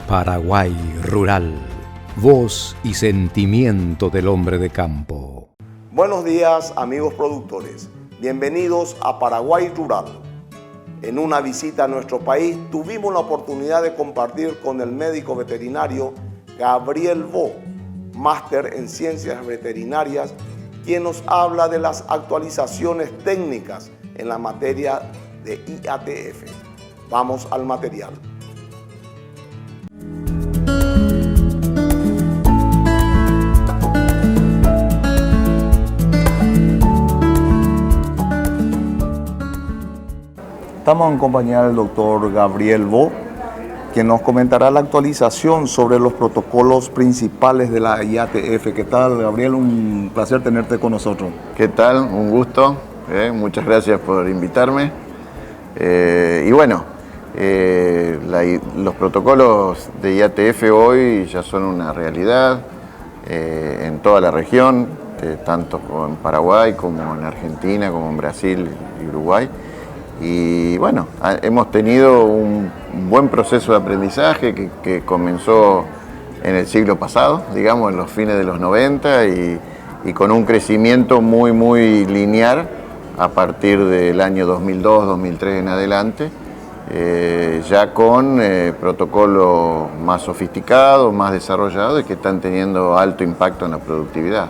Paraguay Rural, voz y sentimiento del hombre de campo. Buenos días, amigos productores. Bienvenidos a Paraguay Rural. En una visita a nuestro país tuvimos la oportunidad de compartir con el médico veterinario Gabriel Bo, máster en ciencias veterinarias, quien nos habla de las actualizaciones técnicas en la materia de IATF. Vamos al material. Estamos en compañía del doctor Gabriel Bo, quien nos comentará la actualización sobre los protocolos principales de la IATF. ¿Qué tal, Gabriel? Un placer tenerte con nosotros. ¿Qué tal? Un gusto. Muchas gracias por invitarme. Y bueno, los protocolos de IATF hoy ya son una realidad en toda la región, tanto en Paraguay como en Argentina, como en Brasil y Uruguay. Y bueno, hemos tenido un buen proceso de aprendizaje que comenzó en el siglo pasado, digamos, en los fines de los 90 y con un crecimiento muy lineal a partir del año 2002, 2003 en adelante, ya con protocolos más sofisticados, más desarrollados y que están teniendo alto impacto en la productividad,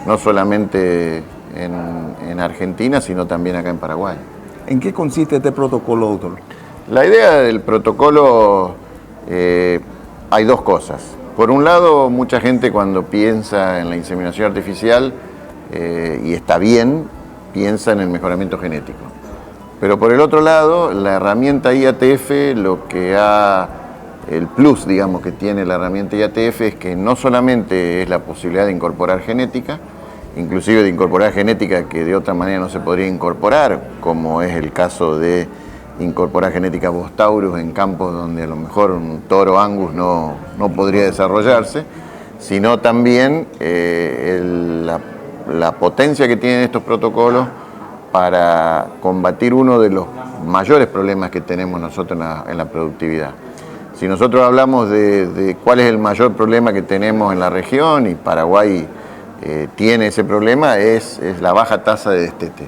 no solamente en Argentina, sino también acá en Paraguay. ¿En qué consiste este protocolo, doctor? La idea del protocolo, hay dos cosas. Por un lado, mucha gente cuando piensa en la inseminación artificial, y está bien, piensa en el mejoramiento genético. Pero por el otro lado, la herramienta IATF, el plus, digamos, que tiene la herramienta IATF es que no solamente es la posibilidad de incorporar genética, inclusive de incorporar genética que de otra manera no se podría incorporar, como es el caso de incorporar genética Bos taurus en campos donde a lo mejor un toro Angus no podría desarrollarse, sino también la potencia que tienen estos protocolos para combatir uno de los mayores problemas que tenemos nosotros en la productividad. Si nosotros hablamos de cuál es el mayor problema que tenemos en la región, y Paraguay tiene ese problema, es la baja tasa de destete.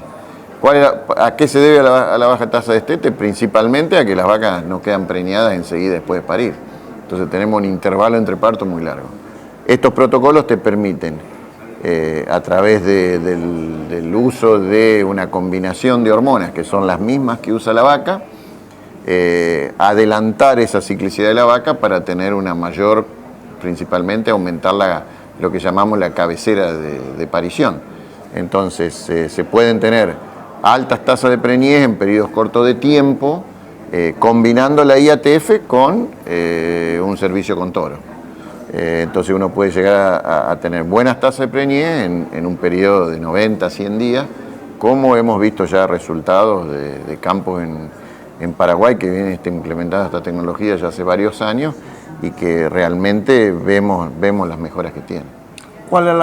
¿A qué se debe a la baja tasa de destete? Principalmente a que las vacas no quedan preñadas enseguida después de parir. Entonces tenemos un intervalo entre partos muy largo. Estos protocolos te permiten, a través del uso de una combinación de hormonas, que son las mismas que usa la vaca, adelantar esa ciclicidad de la vaca para tener una mayor, principalmente aumentar lo que llamamos la cabecera de parición. Entonces se pueden tener altas tasas de preñez en periodos cortos de tiempo, combinando la IATF con un servicio con toro. Entonces uno puede llegar a tener buenas tasas de preñez en un periodo de 90 a 100 días, como hemos visto ya resultados de campos en Paraguay que vienen implementando esta tecnología ya hace varios años y que realmente vemos las mejoras que tiene. ¿Cuál es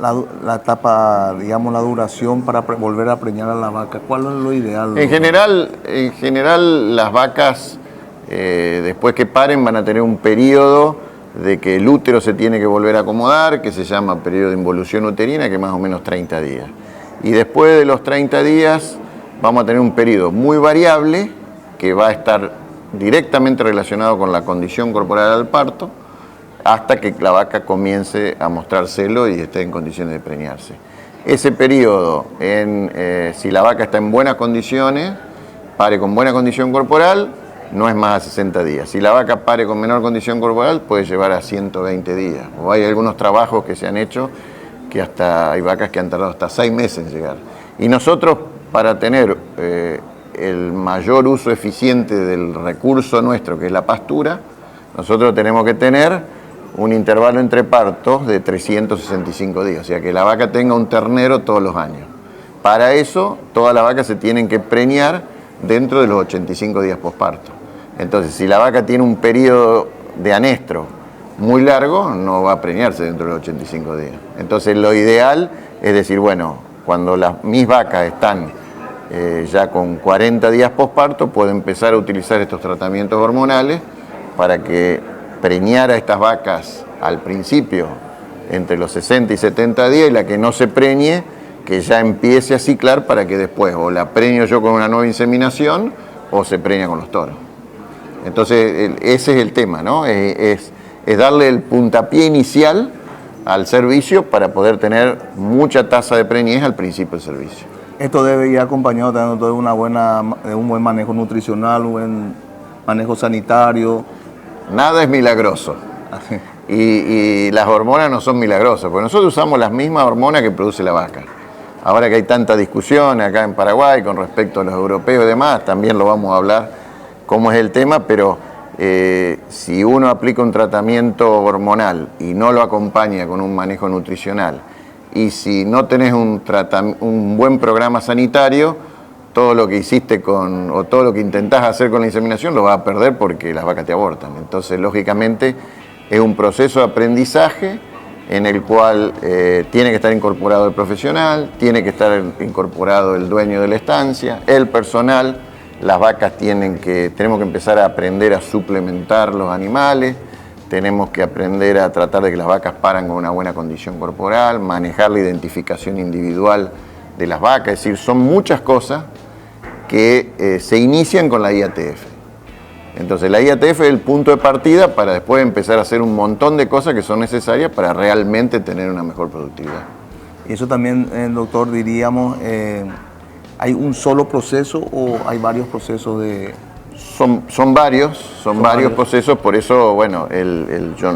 la etapa, digamos, la duración para volver a preñar a la vaca? ¿Cuál es lo ideal? En general las vacas, después que paren, van a tener un periodo de que el útero se tiene que volver a acomodar, que se llama periodo de involución uterina, que es más o menos 30 días. Y después de los 30 días vamos a tener un periodo muy variable que va a estar directamente relacionado con la condición corporal al parto, hasta que la vaca comience a mostrar celo y esté en condiciones de preñarse. Ese periodo, si la vaca está en buenas condiciones, pare con buena condición corporal, no es más a 60 días. Si la vaca pare con menor condición corporal, puede llevar a 120 días. O hay algunos trabajos que se han hecho que hay vacas que han tardado hasta 6 meses en llegar. Y nosotros, para tener el mayor uso eficiente del recurso nuestro, que es la pastura, nosotros tenemos que tener un intervalo entre partos de 365 días, o sea que la vaca tenga un ternero todos los años. Para eso, todas las vacas se tienen que preñar dentro de los 85 días posparto. Entonces, si la vaca tiene un periodo de anestro muy largo, no va a preñarse dentro de los 85 días. Entonces, lo ideal es decir, bueno, cuando mis vacas están ya con 40 días posparto, puedo empezar a utilizar estos tratamientos hormonales para que preñara estas vacas al principio entre los 60 y 70 días, y la que no se preñe, que ya empiece a ciclar para que después o la preño yo con una nueva inseminación o se preña con los toros. Entonces ese es el tema, ¿no? Es darle el puntapié inicial al servicio para poder tener mucha tasa de preñez al principio del servicio. Esto debe ir acompañado también de un buen manejo nutricional, un buen manejo sanitario. Nada es milagroso. Y las hormonas no son milagrosas, porque nosotros usamos las mismas hormonas que produce la vaca. Ahora que hay tanta discusión acá en Paraguay con respecto a los europeos y demás, también lo vamos a hablar cómo es el tema, pero si uno aplica un tratamiento hormonal y no lo acompaña con un manejo nutricional, y si no tenés un buen programa sanitario, todo lo que hiciste o todo lo que intentás hacer con la inseminación lo vas a perder porque las vacas te abortan. Entonces, lógicamente, es un proceso de aprendizaje en el cual tiene que estar incorporado el profesional, tiene que estar incorporado el dueño de la estancia, el personal. Las vacas tenemos que empezar a aprender a suplementar los animales, tenemos que aprender a tratar de que las vacas paran con una buena condición corporal, manejar la identificación individual de las vacas, es decir, son muchas cosas que se inician con la IATF. Entonces la IATF es el punto de partida para después empezar a hacer un montón de cosas que son necesarias para realmente tener una mejor productividad. Y eso también, doctor, diríamos, ¿hay un solo proceso o hay varios procesos de...? Son varios procesos, por eso, bueno,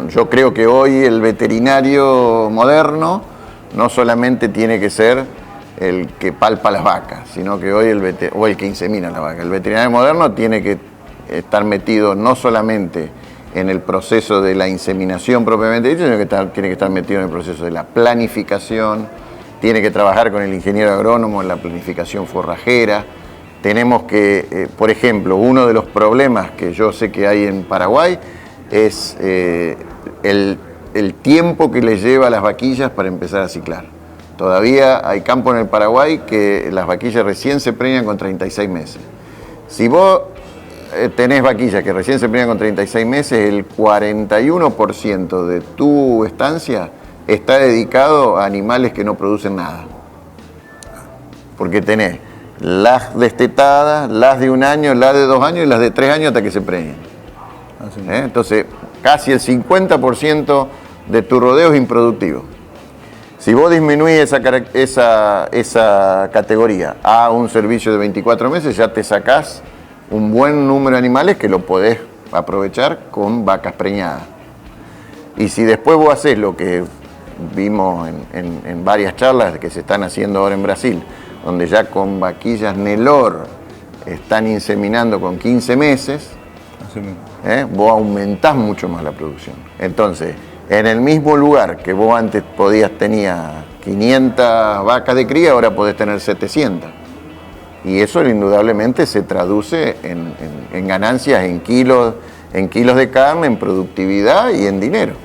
yo creo que hoy el veterinario moderno no solamente tiene que ser el que palpa las vacas, sino que hoy el que insemina las vacas. El veterinario moderno tiene que estar metido no solamente en el proceso de la inseminación propiamente dicho, sino que tiene que estar metido en el proceso de la planificación, tiene que trabajar con el ingeniero agrónomo en la planificación forrajera. Tenemos que, por ejemplo, uno de los problemas que yo sé que hay en Paraguay es el tiempo que le lleva a las vaquillas para empezar a ciclar. Todavía hay campos en el Paraguay que las vaquillas recién se preñan con 36 meses. Si vos tenés vaquillas que recién se preñan con 36 meses, el 41% de tu estancia está dedicado a animales que no producen nada. Porque tenés las destetadas, las de 1 año, las de 2 años y las de 3 años hasta que se preñen. Entonces, casi el 50% de tu rodeo es improductivo. Si vos disminuís esa categoría a un servicio de 24 meses, ya te sacás un buen número de animales que lo podés aprovechar con vacas preñadas. Y si después vos haces lo que vimos en varias charlas que se están haciendo ahora en Brasil, donde ya con vaquillas Nelor están inseminando con 15 meses, vos aumentás mucho más la producción. Entonces, en el mismo lugar que vos antes tenías 500 vacas de cría, ahora podés tener 700. Y eso indudablemente se traduce en ganancias en kilos de carne, en productividad y en dinero.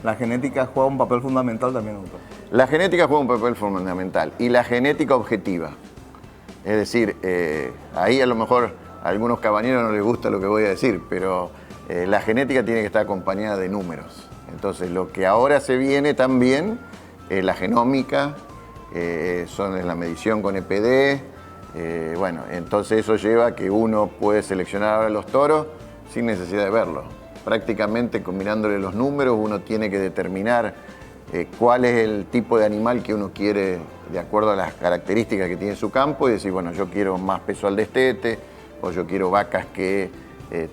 La genética juega un papel fundamental también, doctor. La genética juega un papel fundamental y la genética objetiva. Es decir, ahí a lo mejor a algunos caballeros no les gusta lo que voy a decir, pero la genética tiene que estar acompañada de números. Entonces, lo que ahora se viene también es la genómica, es la medición con EPD. Bueno, entonces eso lleva a que uno puede seleccionar ahora los toros sin necesidad de verlos. Prácticamente combinándole los números uno tiene que determinar cuál es el tipo de animal que uno quiere de acuerdo a las características que tiene su campo y decir, bueno, yo quiero más peso al destete o yo quiero vacas que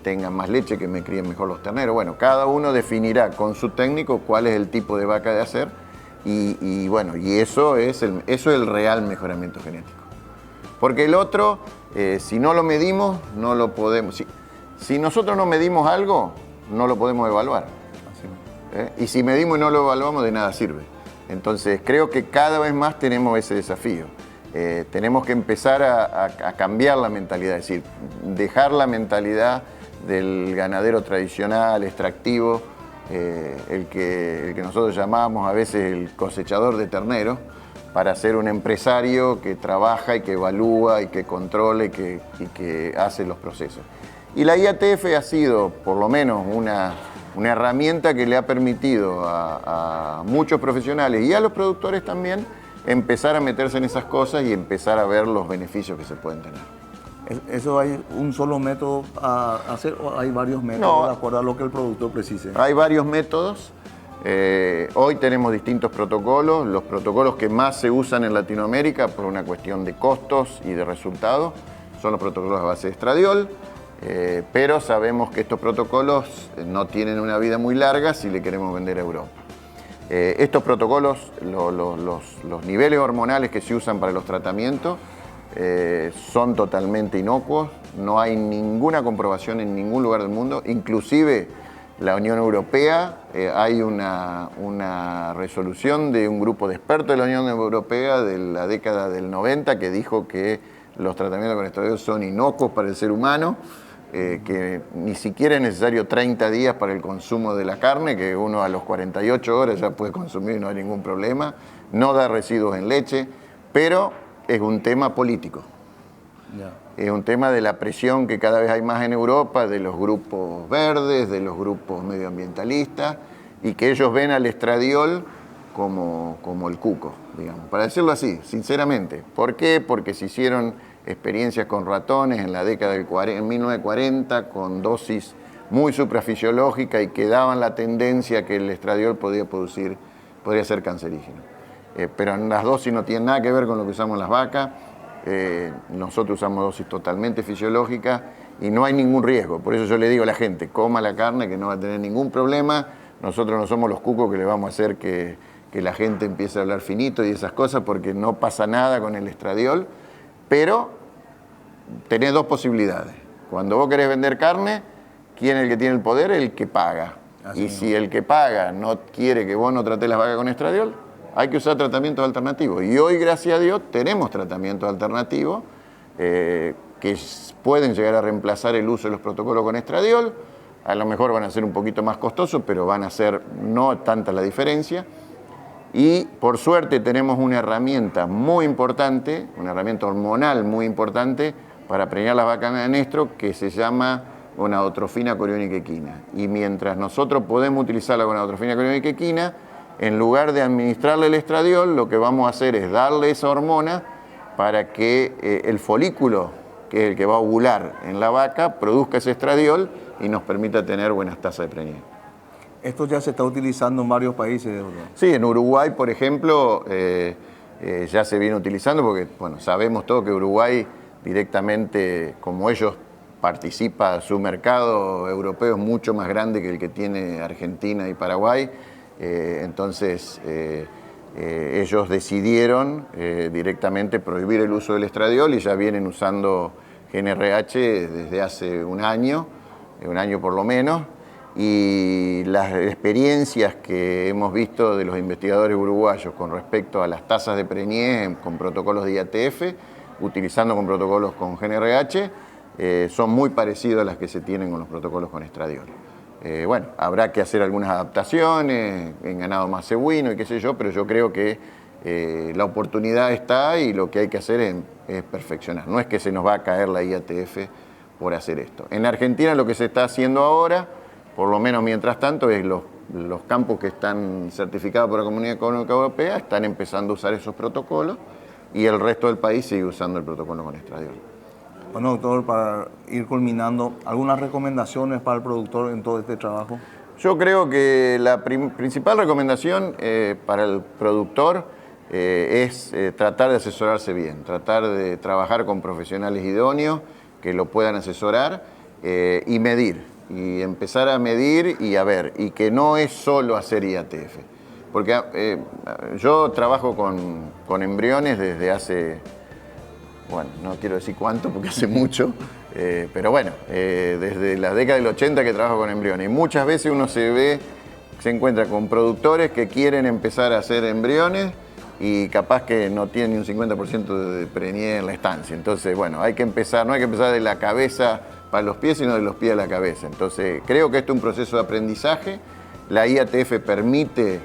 tengan más leche, que me críen mejor los terneros. Bueno, cada uno definirá con su técnico cuál es el tipo de vaca de hacer y bueno, y eso es el real mejoramiento genético. Porque el otro, si no lo medimos, no lo podemos... Si nosotros no medimos algo, no lo podemos evaluar. Y si medimos y no lo evaluamos, de nada sirve. Entonces creo que cada vez más tenemos ese desafío. Tenemos que empezar a cambiar la mentalidad, es decir, dejar la mentalidad del ganadero tradicional, extractivo, el que nosotros llamamos a veces el cosechador de terneros, para ser un empresario que trabaja y que evalúa y que controla y que hace los procesos. Y la IATF ha sido, por lo menos, una herramienta que le ha permitido a muchos profesionales y a los productores también empezar a meterse en esas cosas y empezar a ver los beneficios que se pueden tener. ¿Eso hay un solo método a hacer o hay varios métodos No, de acuerdo a lo que el productor precise? Hay varios métodos. Hoy tenemos distintos protocolos. Los protocolos que más se usan en Latinoamérica por una cuestión de costos y de resultados son los protocolos a base de estradiol. Pero sabemos que estos protocolos no tienen una vida muy larga si le queremos vender a Europa. Estos protocolos, los niveles hormonales que se usan para los tratamientos son totalmente inocuos, no hay ninguna comprobación en ningún lugar del mundo, inclusive la Unión Europea, hay una resolución de un grupo de expertos de la Unión Europea de la década del 90 que dijo que los tratamientos con estradiol son inocuos para el ser humano, que ni siquiera es necesario 30 días para el consumo de la carne, que uno a los 48 horas ya puede consumir y no hay ningún problema, no da residuos en leche, pero es un tema político. Ya. Es un tema de la presión que cada vez hay más en Europa, de los grupos verdes, de los grupos medioambientalistas, y que ellos ven al estradiol como el cuco, digamos, para decirlo así, sinceramente. ¿Por qué? Porque se hicieron experiencias con ratones en la década en 1940 con dosis muy suprafisiológica y que daban la tendencia que el estradiol podría ser cancerígeno. Pero en las dosis no tienen nada que ver con lo que usamos las vacas. Nosotros usamos dosis totalmente fisiológicas y no hay ningún riesgo. Por eso yo le digo a la gente, coma la carne que no va a tener ningún problema. Nosotros no somos los cucos que le vamos a hacer que la gente empiece a hablar finito y esas cosas, porque no pasa nada con el estradiol. Pero tenés dos posibilidades. Cuando vos querés vender carne, ¿quién es el que tiene el poder? El que paga. Así y si el que paga no quiere que vos no trates las vacas con estradiol, hay que usar tratamientos alternativos. Y hoy, gracias a Dios, tenemos tratamientos alternativos que pueden llegar a reemplazar el uso de los protocolos con estradiol. A lo mejor van a ser un poquito más costosos, pero van a ser no tanta la diferencia. Y por suerte tenemos una herramienta muy importante, una herramienta hormonal muy importante para preñar las vacas de anestro, que se llama gonadotrofina coriónica equina. Y mientras nosotros podemos utilizar la gonadotrofina coriónica equina, en lugar de administrarle el estradiol, lo que vamos a hacer es darle esa hormona para que el folículo, que es el que va a ovular en la vaca, produzca ese estradiol y nos permita tener buenas tasas de preñez. Esto ya se está utilizando en varios países, doctor. Sí, en Uruguay, por ejemplo, ya se viene utilizando porque, bueno, sabemos todo que Uruguay directamente, como ellos participa, su mercado europeo es mucho más grande que el que tiene Argentina y Paraguay. Entonces, ellos decidieron directamente prohibir el uso del estradiol y ya vienen usando GnRH desde hace un año por lo menos. Y las experiencias que hemos visto de los investigadores uruguayos con respecto a las tasas de preñez con protocolos de IATF, utilizando con protocolos con GnRH, son muy parecidas a las que se tienen con los protocolos con estradiol. Bueno, habrá que hacer algunas adaptaciones en ganado más cebuino y qué sé yo, pero yo creo que la oportunidad está y lo que hay que hacer es perfeccionar. No es que se nos va a caer la IATF por hacer esto. En Argentina lo que se está haciendo ahora, por lo menos mientras tanto, es los campos que están certificados por la Comunidad Económica Europea están empezando a usar esos protocolos y el resto del país sigue usando el protocolo con estradiol. Bueno, doctor, para ir culminando, ¿algunas recomendaciones para el productor en todo este trabajo? Yo creo que la principal recomendación para el productor es tratar de asesorarse bien, tratar de trabajar con profesionales idóneos que lo puedan asesorar y medir. Y empezar a medir y a ver, y que no es solo hacer IATF. Porque yo trabajo con embriones desde hace, bueno, no quiero decir cuánto porque hace mucho, pero bueno, desde la década del 80 que trabajo con embriones. Y muchas veces uno se ve se encuentra con productores que quieren empezar a hacer embriones y capaz que no tienen ni un 50% de preñez en la estancia. Entonces, bueno, hay que empezar, no hay que empezar de la cabeza para los pies, sino de los pies a la cabeza. Entonces, creo que esto es un proceso de aprendizaje. La IATF permite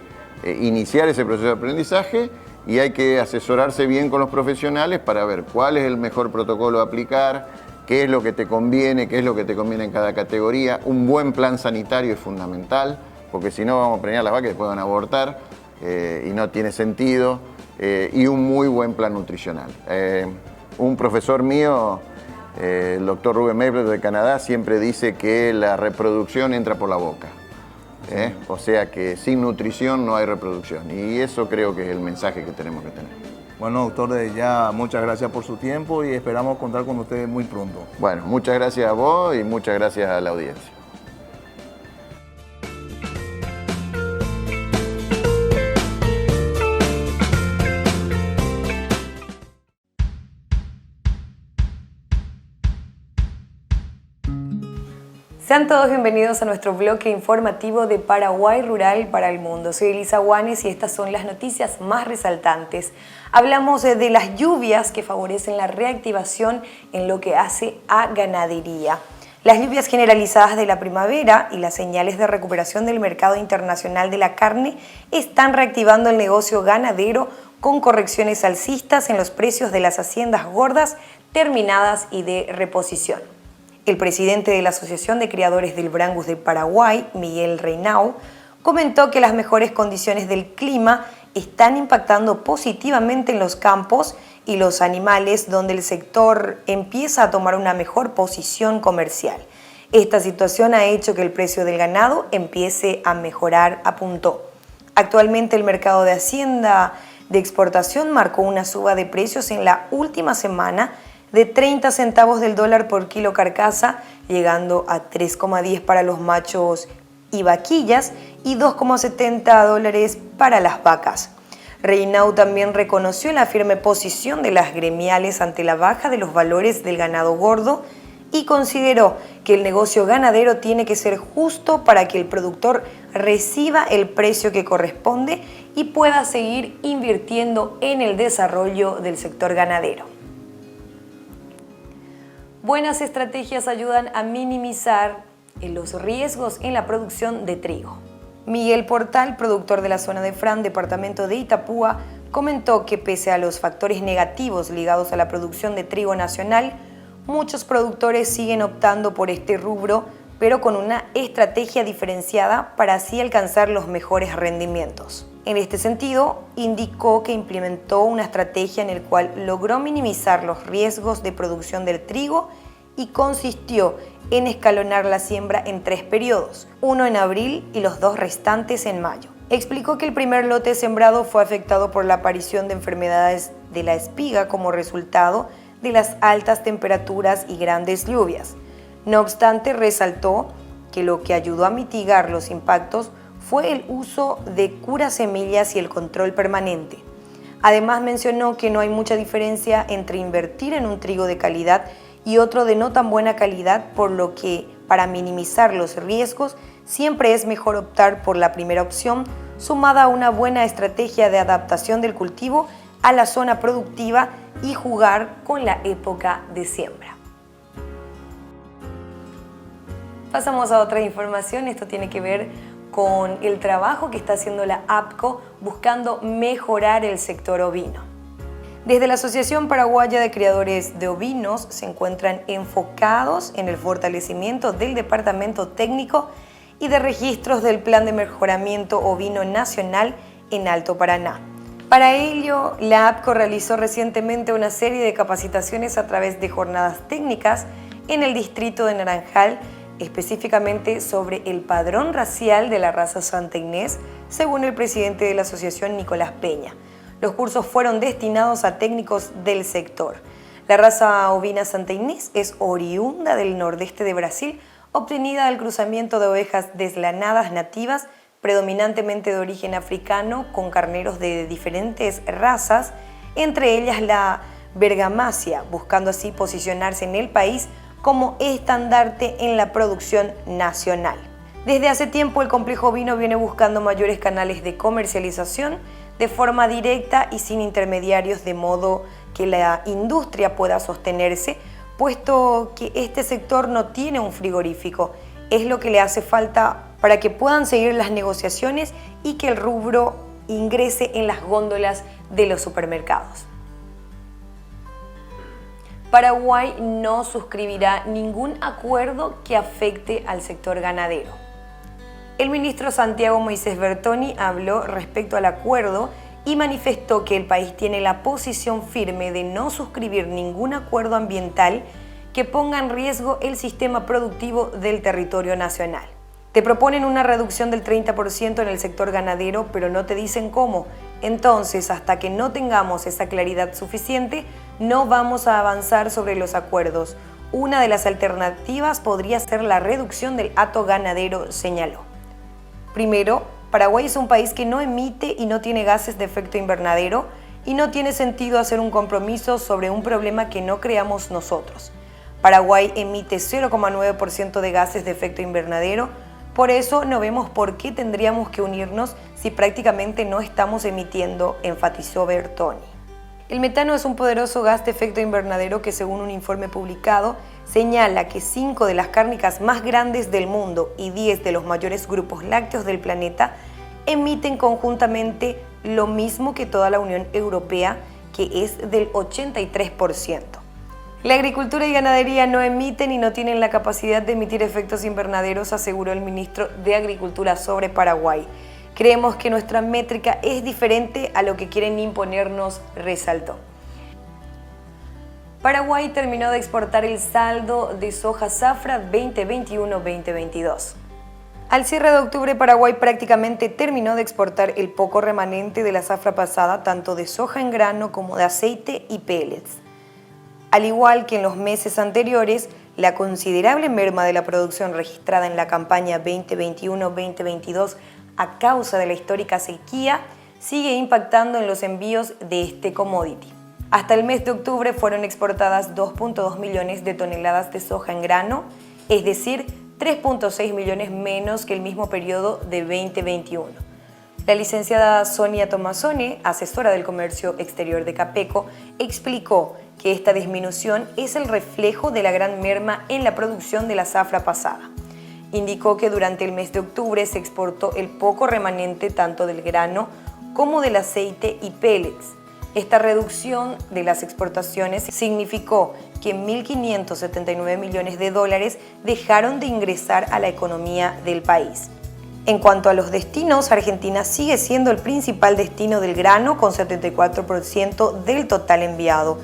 iniciar ese proceso de aprendizaje y hay que asesorarse bien con los profesionales para ver cuál es el mejor protocolo a aplicar, qué es lo que te conviene, qué es lo que te conviene en cada categoría. Un buen plan sanitario es fundamental, porque si no vamos a preñar las vacas y después van a abortar y no tiene sentido. Y un muy buen plan nutricional. Un profesor mío, el doctor Ruben Maple de Canadá, siempre dice que la reproducción entra por la boca. O sea que sin nutrición no hay reproducción. Y eso creo que es el mensaje que tenemos que tener. Bueno, doctor, desde ya muchas gracias por su tiempo y esperamos contar con ustedes muy pronto. Bueno, muchas gracias a vos y muchas gracias a la audiencia. Sean todos bienvenidos a nuestro bloque informativo de Paraguay Rural para el Mundo. Soy Elisa Guanes y estas son las noticias más resaltantes. Hablamos de las lluvias que favorecen la reactivación en lo que hace a ganadería. Las lluvias generalizadas de la primavera y las señales de recuperación del mercado internacional de la carne están reactivando el negocio ganadero con correcciones alcistas en los precios de las haciendas gordas, terminadas y de reposición. El presidente de la Asociación de Criadores del Brangus de Paraguay, Miguel Reinau, comentó que las mejores condiciones del clima están impactando positivamente en los campos y los animales, donde el sector empieza a tomar una mejor posición comercial. Esta situación ha hecho que el precio del ganado empiece a mejorar, apuntó. Actualmente el mercado de hacienda de exportación marcó una suba de precios en la última semana de 30 centavos del dólar por kilo carcasa, llegando a 3,10 para los machos y vaquillas y 2,70 dólares para las vacas. Reinau también reconoció la firme posición de las gremiales ante la baja de los valores del ganado gordo y consideró que el negocio ganadero tiene que ser justo para que el productor reciba el precio que corresponde y pueda seguir invirtiendo en el desarrollo del sector ganadero. Buenas estrategias ayudan a minimizar los riesgos en la producción de trigo. Miguel Portal, productor de la zona de Fran, departamento de Itapúa, comentó que pese a los factores negativos ligados a la producción de trigo nacional, muchos productores siguen optando por este rubro, pero con una estrategia diferenciada para así alcanzar los mejores rendimientos. En este sentido, indicó que implementó una estrategia en la cual logró minimizar los riesgos de producción del trigo y consistió en escalonar la siembra en 3 periodos, uno en abril y los 2 restantes en mayo. Explicó que el primer lote sembrado fue afectado por la aparición de enfermedades de la espiga como resultado de las altas temperaturas y grandes lluvias. No obstante, resaltó que lo que ayudó a mitigar los impactos fue el uso de cura semillas y el control permanente. Además mencionó que no hay mucha diferencia entre invertir en un trigo de calidad y otro de no tan buena calidad, por lo que para minimizar los riesgos siempre es mejor optar por la primera opción, sumada a una buena estrategia de adaptación del cultivo a la zona productiva y jugar con la época de siembra. Pasamos a otra información, esto tiene que ver con el trabajo que está haciendo la APCO buscando mejorar el sector ovino. Desde la Asociación Paraguaya de Criadores de Ovinos se encuentran enfocados en el fortalecimiento del Departamento Técnico y de Registros del Plan de Mejoramiento Ovino Nacional en Alto Paraná. Para ello, la APCO realizó recientemente una serie de capacitaciones a través de jornadas técnicas en el distrito de Naranjal, específicamente sobre el padrón racial de la raza Santa Inés, según el presidente de la asociación, Nicolás Peña. Los cursos fueron destinados a técnicos del sector. La raza ovina Santa Inés es oriunda del nordeste de Brasil, obtenida del cruzamiento de ovejas deslanadas nativas, predominantemente de origen africano, con carneros de diferentes razas, entre ellas la bergamasía, buscando así posicionarse en el país como estandarte en la producción nacional. Desde hace tiempo el complejo ovino viene buscando mayores canales de comercialización de forma directa y sin intermediarios, de modo que la industria pueda sostenerse, puesto que este sector no tiene un frigorífico. Es lo que le hace falta para que puedan seguir las negociaciones y que el rubro ingrese en las góndolas de los supermercados. Paraguay no suscribirá ningún acuerdo que afecte al sector ganadero. El ministro Santiago Moisés Bertoni habló respecto al acuerdo y manifestó que el país tiene la posición firme de no suscribir ningún acuerdo ambiental que ponga en riesgo el sistema productivo del territorio nacional. Te proponen una reducción del 30% en el sector ganadero, pero no te dicen cómo. Entonces, hasta que no tengamos esa claridad suficiente, no vamos a avanzar sobre los acuerdos. Una de las alternativas podría ser la reducción del hato ganadero, señaló. Primero, Paraguay es un país que no emite y no tiene gases de efecto invernadero y no tiene sentido hacer un compromiso sobre un problema que no creamos nosotros. Paraguay emite 0,9% de gases de efecto invernadero, por eso no vemos por qué tendríamos que unirnos si prácticamente no estamos emitiendo, enfatizó Bertoni. El metano es un poderoso gas de efecto invernadero que, según un informe publicado, señala que 5 de las cárnicas más grandes del mundo y 10 de los mayores grupos lácteos del planeta emiten conjuntamente lo mismo que toda la Unión Europea, que es del 83%. La agricultura y ganadería no emiten y no tienen la capacidad de emitir efectos invernaderos, aseguró el ministro de Agricultura sobre Paraguay. Creemos que nuestra métrica es diferente a lo que quieren imponernos, resaltó. Paraguay terminó de exportar el saldo de soja zafra 2021-2022. Al cierre de octubre, Paraguay prácticamente terminó de exportar el poco remanente de la zafra pasada, tanto de soja en grano como de aceite y pellets. Al igual que en los meses anteriores, la considerable merma de la producción registrada en la campaña 2021-2022 a causa de la histórica sequía sigue impactando en los envíos de este commodity. Hasta el mes de octubre fueron exportadas 2.2 millones de toneladas de soja en grano, es decir, 3.6 millones menos que el mismo periodo de 2021. La licenciada Sonia Tomasone, asesora del comercio exterior de Capeco, explicó que esta disminución es el reflejo de la gran merma en la producción de la zafra pasada. Indicó que durante el mes de octubre se exportó el poco remanente tanto del grano como del aceite y pellets. Esta reducción de las exportaciones significó que 1.579 millones de dólares dejaron de ingresar a la economía del país. En cuanto a los destinos, Argentina sigue siendo el principal destino del grano con 74% del total enviado.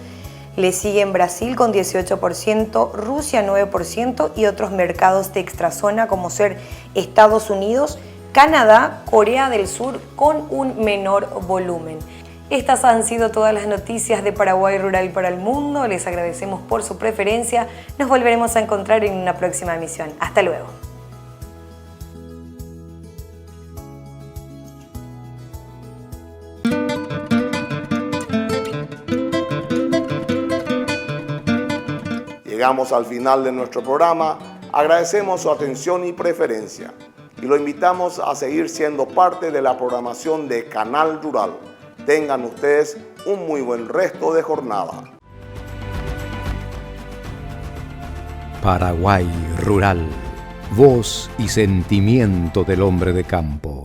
Le siguen Brasil con 18%, Rusia 9% y otros mercados de extrazona como ser Estados Unidos, Canadá, Corea del Sur con un menor volumen. Estas han sido todas las noticias de Paraguay Rural para el Mundo. Les agradecemos por su preferencia. Nos volveremos a encontrar en una próxima emisión. Hasta luego. Llegamos al final de nuestro programa. Agradecemos su atención y preferencia y lo invitamos a seguir siendo parte de la programación de Canal Rural. Tengan ustedes un muy buen resto de jornada. Paraguay Rural, voz y sentimiento del hombre de campo.